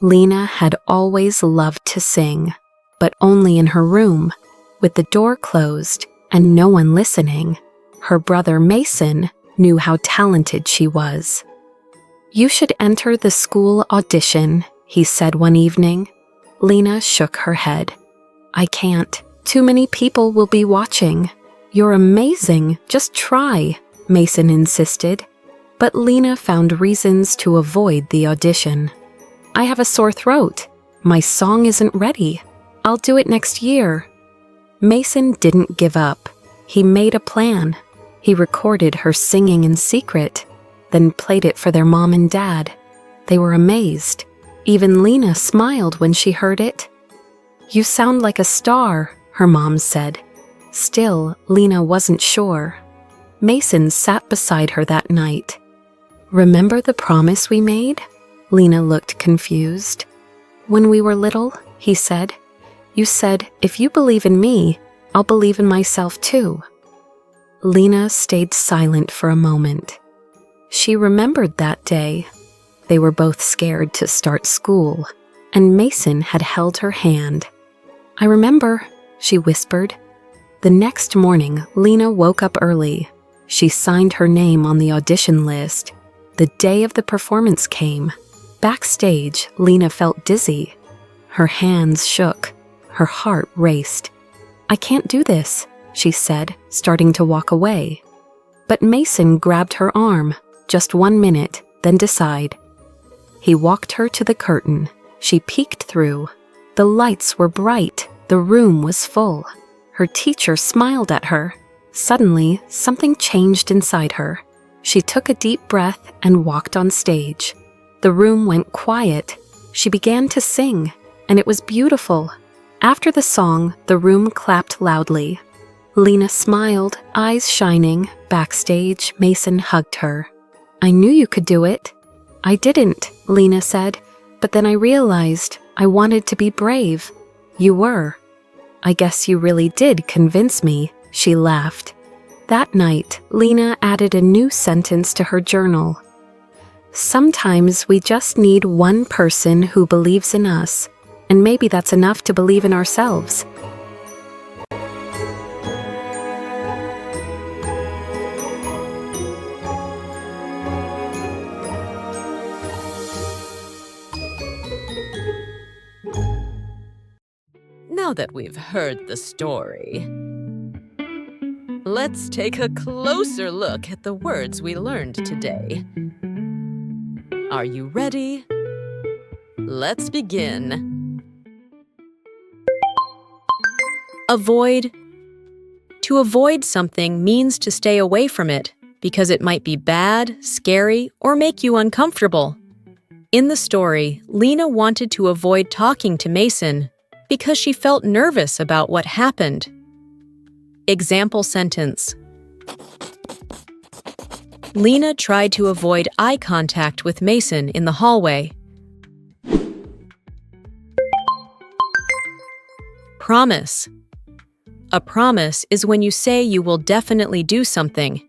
Lena had always loved to sing, but only in her room, with the door closed and no one listening. Her brother Mason knew how talented she was. "You should enter the school audition," he said one evening. Lena shook her head. "I can't. Too many people will be watching." "You're amazing. Just try," Mason insisted. But Lena found reasons to avoid the audition. "I have a sore throat. My song isn't ready. I'll do it next year." Mason didn't give up. He made a plan. He recorded her singing in secret, then played it for their mom and dad. They were amazed. Even Lena smiled when she heard it. "You sound like a star," her mom said. Still, Lena wasn't sure. Mason sat beside her that night. "Remember the promise we made?" Lena looked confused. "When we were little," he said, "you said, if you believe in me, I'll believe in myself too." Lena stayed silent for a moment. She remembered that day. They were both scared to start school, and Mason had held her hand. "I remember," she whispered. The next morning, Lena woke up early. She signed her name on the audition list. The day of the performance came. Backstage, Lena felt dizzy. Her hands shook. Her heart raced. "I can't do this," she said, starting to walk away. But Mason grabbed her arm. "Just 1 minute, then decide." He walked her to the curtain. She peeked through. The lights were bright. The room was full. Her teacher smiled at her. Suddenly, something changed inside her. She took a deep breath and walked on stage. The room went quiet. She began to sing, and it was beautiful. After the song, the room clapped loudly. Lena smiled, eyes shining. Backstage, Mason hugged her. "I knew you could do it." "I didn't," Lena said, "but then I realized I wanted to be brave." "You were." "I guess you really did convince me," she laughed. That night, Lena added a new sentence to her journal. "Sometimes we just need one person who believes in us, and maybe that's enough to believe in ourselves." Now that we've heard the story, let's take a closer look at the words we learned today. Are you ready? Let's begin. Avoid. To avoid something means to stay away from it because it might be bad, scary, or make you uncomfortable. In the story, Lena wanted to avoid talking to Mason because she felt nervous about what happened. Example sentence. Lena tried to avoid eye contact with Mason in the hallway. Promise. A promise is when you say you will definitely do something.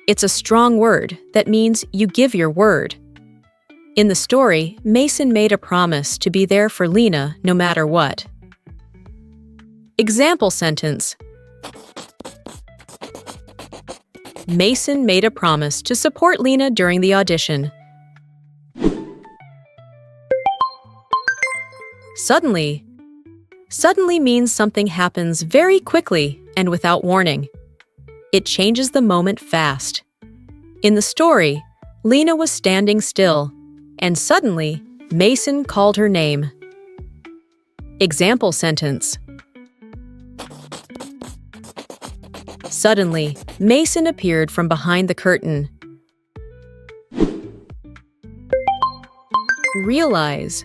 It's a strong word that means you give your word. In the story, Mason made a promise to be there for Lena no matter what. Example sentence. Mason made a promise to support Lena during the audition. Suddenly. Suddenly means something happens very quickly and without warning. It changes the moment fast. In the story, Lena was standing still, and suddenly, Mason called her name. Example sentence. Suddenly, Mason appeared from behind the curtain. Realize.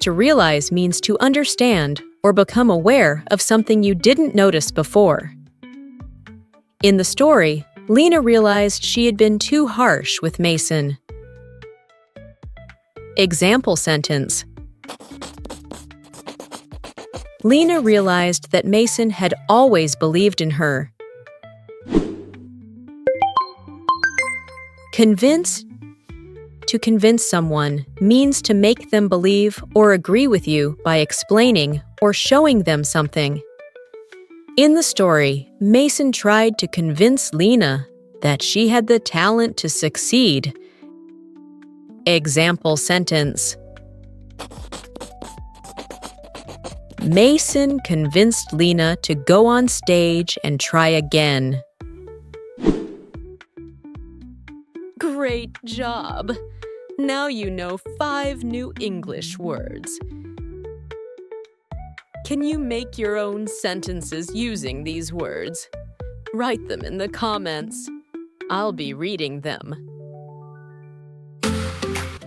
To realize means to understand or become aware of something you didn't notice before. In the story, Lena realized she had been too harsh with Mason. Example sentence. Lena realized that Mason had always believed in her. Convince. To convince someone means to make them believe or agree with you by explaining or showing them something. In the story, Mason tried to convince Lena that she had the talent to succeed. Example sentence: Mason convinced Lena to go on stage and try again. Great job! Now you know 5 new English words. Can you make your own sentences using these words? Write them in the comments. I'll be reading them.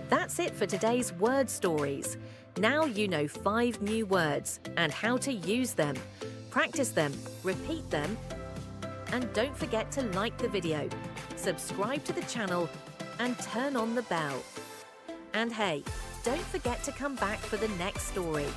That's it for today's word stories. Now you know 5 new words and how to use them. Practice them, repeat them, and don't forget to like the video, subscribe to the channel, and turn on the bell. And hey, don't forget to come back for the next story.